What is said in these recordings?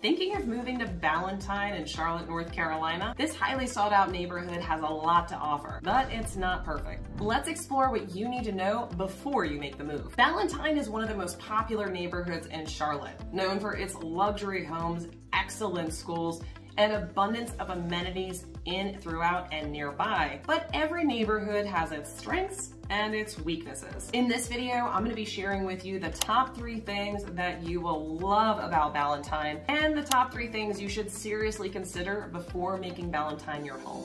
Thinking of moving to Ballantyne in Charlotte, North Carolina? This highly sought out neighborhood has a lot to offer, but it's not perfect. Let's explore what you need to know before you make the move. Ballantyne is one of the most popular neighborhoods in Charlotte, known for its luxury homes, excellent schools, and abundance of amenities in, throughout, and nearby. But every neighborhood has its strengths and its weaknesses. In this video, I'm going to be sharing with you the top 3 things that you will love about Ballantyne and the top 3 things you should seriously consider before making Ballantyne your home.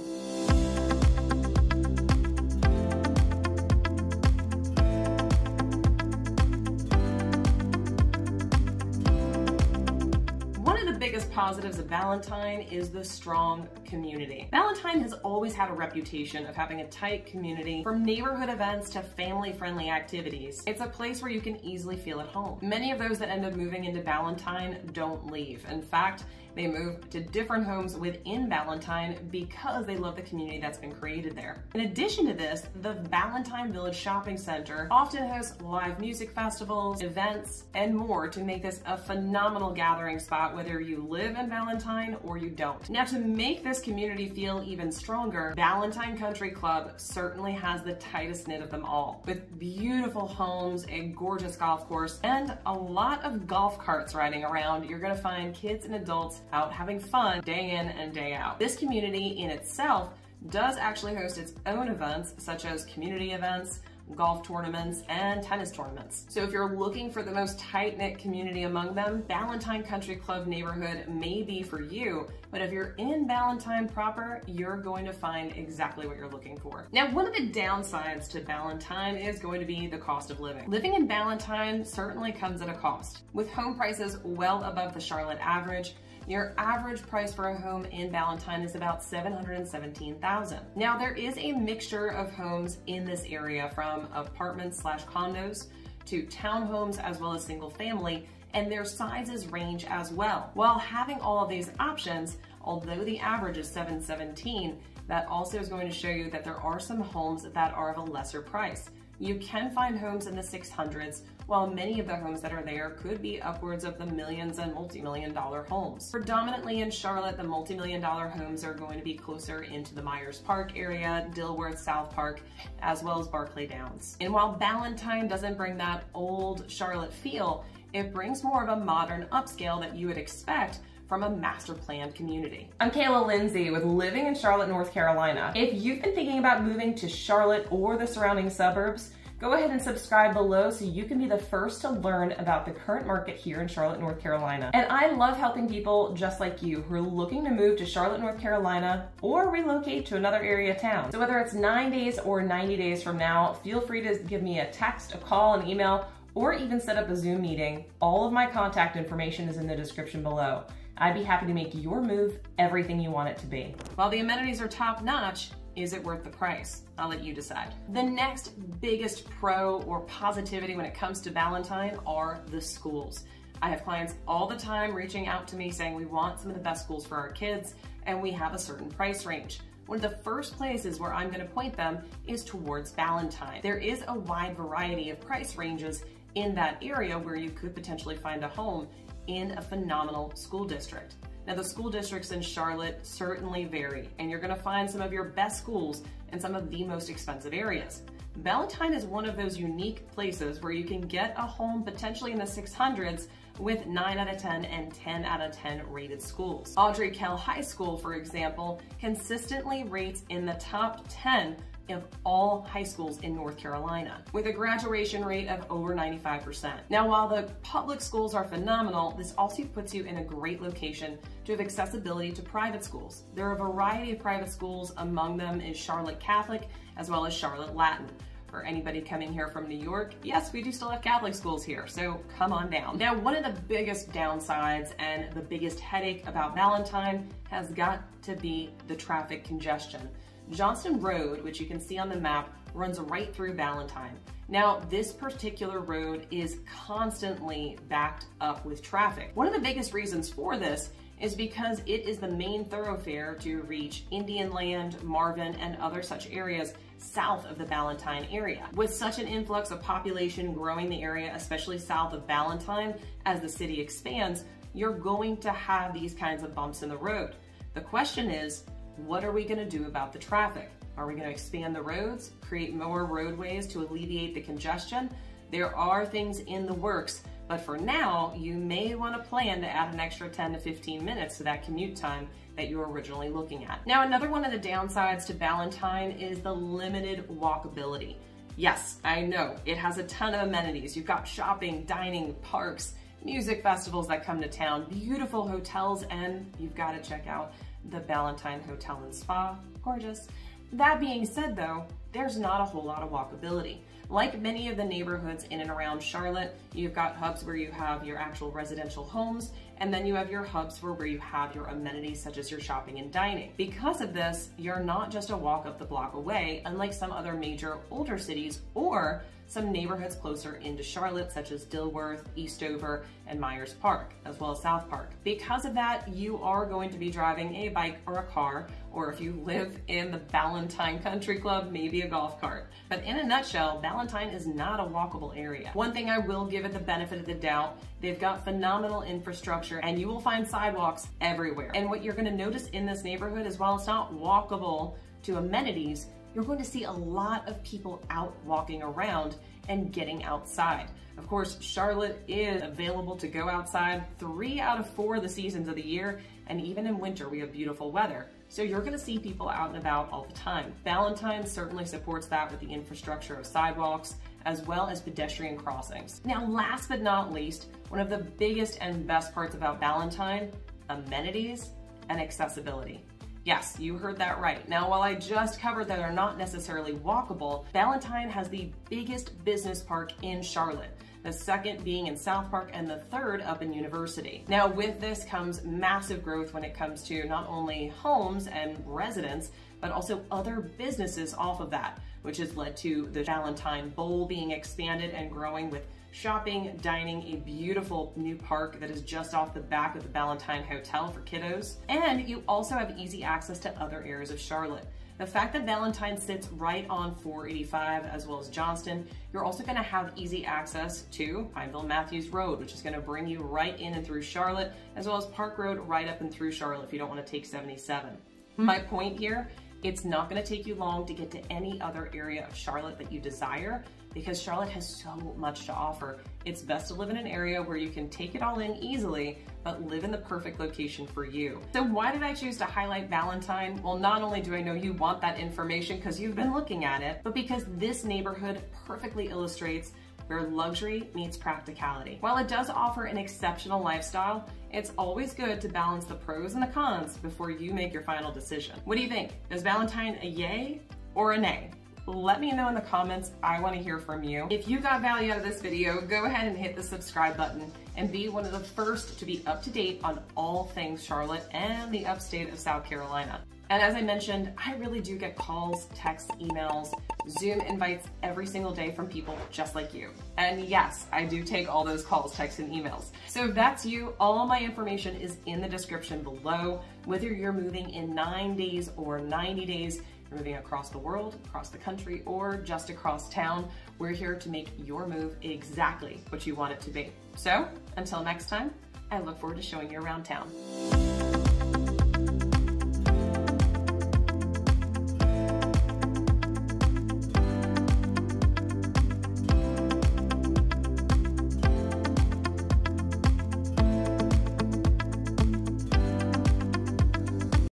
Biggest positives of Ballantyne is the strong community. Ballantyne has always had a reputation of having a tight community, from neighborhood events to family-friendly activities. It's a place where you can easily feel at home. Many of those that end up moving into Ballantyne don't leave. In fact, they move to different homes within Ballantyne because they love the community that's been created there. In addition to this, the Ballantyne Village Shopping Center often hosts live music festivals, events, and more to make this a phenomenal gathering spot whether you live in Ballantyne or you don't. Now, to make this community feel even stronger, Ballantyne Country Club certainly has the tightest knit of them all, with beautiful homes, a gorgeous golf course, and a lot of golf carts riding around. You're gonna find kids and adults out having fun day in and day out. This community in itself does actually host its own events, such as community events, golf tournaments, and tennis tournaments. So if you're looking for the most tight-knit community among them, Ballantyne Country Club neighborhood may be for you, but if you're in Ballantyne proper, you're going to find exactly what you're looking for. Now, one of the downsides to Ballantyne is going to be the cost of living. Living in Ballantyne certainly comes at a cost. With home prices well above the Charlotte average, your average price for a home in Ballantyne is about $717,000. Now, there is a mixture of homes in this area, from apartments/condos to townhomes as well as single family, and their sizes range as well. While having all of these options, although the average is $717,000, that also is going to show you that there are some homes that are of a lesser price. You can find homes in the 600s, while many of the homes that are there could be upwards of the millions and multi-million-dollar homes. Predominantly in Charlotte, the multi-million-dollar homes are going to be closer into the Myers Park area, Dilworth, South Park, as well as Barclay Downs. And while Ballantyne doesn't bring that old Charlotte feel, it brings more of a modern upscale that you would expect from a master planned community. I'm Kayla Lindsay with Living in Charlotte, North Carolina. If you've been thinking about moving to Charlotte or the surrounding suburbs, go ahead and subscribe below so you can be the first to learn about the current market here in Charlotte, North Carolina. And I love helping people just like you who are looking to move to Charlotte, North Carolina or relocate to another area town. So whether it's 9 days or 90 days from now, feel free to give me a text, a call, an email, or even set up a Zoom meeting. All of my contact information is in the description below. I'd be happy to make your move everything you want it to be. While the amenities are top-notch, is it worth the price? I'll let you decide. The next biggest pro or positivity when it comes to Ballantyne are the schools. I have clients all the time reaching out to me saying we want some of the best schools for our kids and we have a certain price range. One of the first places where I'm going to point them is towards Ballantyne. There is a wide variety of price ranges in that area where you could potentially find a home in a phenomenal school district. Now, the school districts in Charlotte certainly vary, and you're gonna find some of your best schools in some of the most expensive areas. Ballantyne is one of those unique places where you can get a home potentially in the 600s with 9 out of 10 and 10 out of 10 rated schools. Audrey Kell High School, for example, consistently rates in the top 10 of all high schools in North Carolina, with a graduation rate of over 95%. Now, while the public schools are phenomenal, this also puts you in a great location to have accessibility to private schools. There are a variety of private schools. Among them is Charlotte Catholic, as well as Charlotte Latin. For anybody coming here from New York, yes, we do still have Catholic schools here, so come on down. Now, one of the biggest downsides and the biggest headache about Ballantyne has got to be the traffic congestion. Johnston Road, which you can see on the map, runs right through Ballantyne. Now, this particular road is constantly backed up with traffic. One of the biggest reasons for this is because it is the main thoroughfare to reach Indian Land, Marvin, and other such areas south of the Ballantyne area. With such an influx of population growing the area, especially south of Ballantyne, as the city expands, you're going to have these kinds of bumps in the road. The question is, what are we going to do about the traffic? Are we going to expand the roads, create more roadways to alleviate the congestion? There are things in the works, but for now, you may want to plan to add an extra 10 to 15 minutes to that commute time that you were originally looking at. Now, another one of the downsides to Ballantyne is the limited walkability. Yes, I know, it has a ton of amenities. You've got shopping, dining, parks, music festivals that come to town, beautiful hotels, and you've got to check out the Ballantyne Hotel and Spa. Gorgeous. That being said though, there's not a whole lot of walkability. Like many of the neighborhoods in and around Charlotte, you've got hubs where you have your actual residential homes, and then you have your hubs where you have your amenities such as your shopping and dining. Because of this, you're not just a walk up the block away, unlike some other major older cities or some neighborhoods closer into Charlotte, such as Dilworth, Eastover, and Myers Park, as well as South Park. Because of that, you are going to be driving a bike or a car, or if you live in the Ballantyne Country Club, maybe a golf cart. But in a nutshell, Ballantyne is not a walkable area. One thing I will give it the benefit of the doubt, they've got phenomenal infrastructure and you will find sidewalks everywhere. And what you're gonna notice in this neighborhood is while it's not walkable to amenities, you're going to see a lot of people out walking around and getting outside. Of course, Charlotte is available to go outside 3 out of 4 of the seasons of the year, and even in winter we have beautiful weather. So you're gonna see people out and about all the time. Ballantyne certainly supports that with the infrastructure of sidewalks, as well as pedestrian crossings. Now, last but not least, one of the biggest and best parts about Ballantyne, amenities and accessibility. Yes, you heard that right. Now, while I just covered that they're not necessarily walkable, Ballantyne has the biggest business park in Charlotte, the second being in South Park and the third up in University. Now, with this comes massive growth when it comes to not only homes and residents, but also other businesses off of that, which has led to the Ballantyne Bowl being expanded and growing with shopping, dining, a beautiful new park that is just off the back of the Ballantyne Hotel for kiddos. And you also have easy access to other areas of Charlotte. The fact that Ballantyne sits right on 485 as well as Johnston, you're also gonna have easy access to Pineville Matthews Road, which is gonna bring you right in and through Charlotte, as well as Park Road right up and through Charlotte if you don't wanna take 77. My point here, it's not gonna take you long to get to any other area of Charlotte that you desire, because Charlotte has so much to offer. It's best to live in an area where you can take it all in easily, but live in the perfect location for you. So why did I choose to highlight Ballantyne? Well, not only do I know you want that information because you've been looking at it, but because this neighborhood perfectly illustrates where luxury meets practicality. While it does offer an exceptional lifestyle, it's always good to balance the pros and the cons before you make your final decision. What do you think? Is Ballantyne a yay or a nay? Let me know in the comments. I want to hear from you. If you got value out of this video, go ahead and hit the subscribe button and be one of the first to be up to date on all things Charlotte and the upstate of South Carolina. And as I mentioned, I really do get calls, texts, emails, Zoom invites every single day from people just like you. And yes, I do take all those calls, texts, and emails. So if that's you, all my information is in the description below. Whether you're moving in 9 days or 90 days, moving across the world, across the country, or just across town, we're here to make your move exactly what you want it to be. So until next time, I look forward to showing you around town.